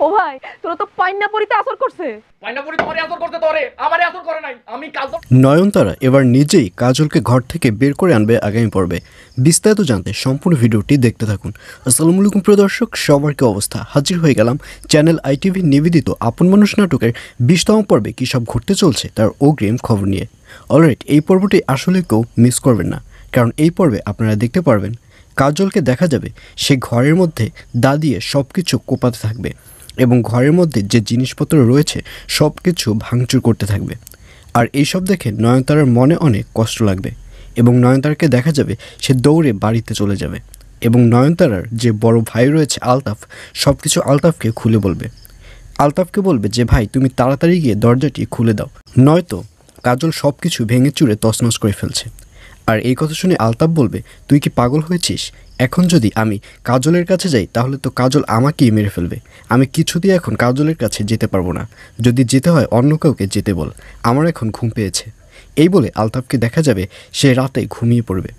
ও ভাই তোরা তো পাইন্না পরিতে আসর করছে। নয়নতারা এবার নিজেই কাজলকে ঘর থেকে বের করে আনবে আগামী পর্বে। বিস্তারিত জানতে সম্পূর্ণ ভিডিওটি দেখতে থাকুন। আসসালামু আলাইকুম প্রিয় দর্শক, সবার কি অবস্থা? হাজির হয়ে গেলাম চ্যানেল আইটিভি নিবেদিত আপন মানুষ নাটকের 20তম পর্বে কী সব ঘটতে চলছে তার অগ্রিম খবর নিয়ে। অলরাইট, এই পর্বটি আসলে কেউ মিস করবেন না, কারণ এই পর্বে আপনারা দেখতে পারবেন কাজলকে দেখা যাবে সে ঘরের মধ্যে দা দিয়ে সব কিছু কোপাতে থাকবে এবং ঘরের মধ্যে যে জিনিসপত্র রয়েছে সব কিছু ভাঙচুর করতে থাকবে। আর এইসব দেখে নয়নতারার মনে অনেক কষ্ট লাগবে এবং নয়নতারাকে দেখা যাবে সে দৌড়ে বাড়িতে চলে যাবে এবং নয়নতারার যে বড় ভাই রয়েছে আলতাফ সব কিছু আলতাফকে খুলে বলবে। আলতাফকে বলবে যে ভাই তুমি তাড়াতাড়ি গিয়ে দরজাটি খুলে দাও, নয়তো কাজল সব কিছু ভেঙে চুরে তছনছ করে ফেলছে। আর এই কথা শুনে আলতাফ বলবে তুই কি পাগল হয়েছিস? এখন যদি আমি কাজলের কাছে যাই তাহলে তো কাজল আমাকেই মেরে ফেলবে। আমি কিছুতেই এখন কাজলের কাছে যেতে পারবো না, যদি যেতে হয় অন্য কাউকে যেতে বল, আমার এখন ঘুম পেয়েছে। এই বলে আলতাফকে দেখা যাবে সে রাতে ঘুমিয়ে পড়বে।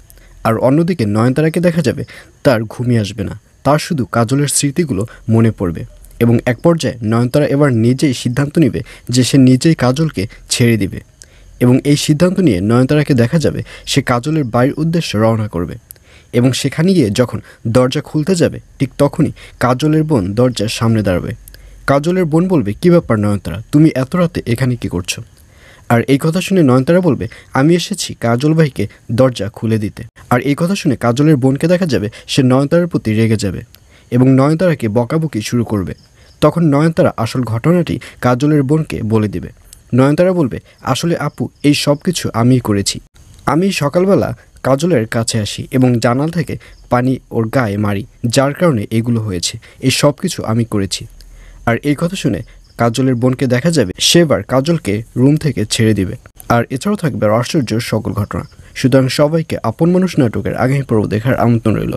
আর অন্যদিকে নয়নতারাকে দেখা যাবে তার ঘুমিয়ে আসবে না, তার শুধু কাজলের স্মৃতিগুলো মনে পড়বে এবং এক পর্যায়ে নয়নতারা এবার নিজেই সিদ্ধান্ত নেবে যে সে নিজেই কাজলকে ছেড়ে দিবে এবং এই সিদ্ধান্ত নিয়ে নয়নতারাকে দেখা যাবে সে কাজলের বাড়ির উদ্দেশ্যে রওনা করবে এবং সেখানে গিয়ে যখন দরজা খুলতে যাবে ঠিক তখনই কাজলের বোন দরজার সামনে দাঁড়াবে। কাজলের বোন বলবে কী ব্যাপার নয়নতারা, তুমি এত রাতে এখানে কী করছো? আর এই কথা শুনে নয়নতারা বলবে আমি এসেছি কাজল ভাইকে দরজা খুলে দিতে। আর এই কথা শুনে কাজলের বোনকে দেখা যাবে সে নয়নতারার প্রতি রেগে যাবে এবং নয়নতারাকে বকাবকি শুরু করবে। তখন নয়নতারা আসল ঘটনাটি কাজলের বোনকে বলে দিবে। নয়নতারা বলবে আসলে আপু এই সব কিছু আমিই করেছি। আমি সকালবেলা কাজলের কাছে আসি এবং জানালা থেকে পানি ওর গায়ে মারি, যার কারণে এগুলো হয়েছে। এই সব কিছু আমি করেছি। আর এই কথা শুনে কাজলের বোনকে দেখা যাবে সেবার কাজলকে রুম থেকে ছেড়ে দিবে। আর এছাড়াও থাকবে আশ্চর্য সকল ঘটনা। সুতরাং সবাইকে আপন মানুষ নাটকের আগামী পর্ব দেখার আমন্ত্রণ রইল।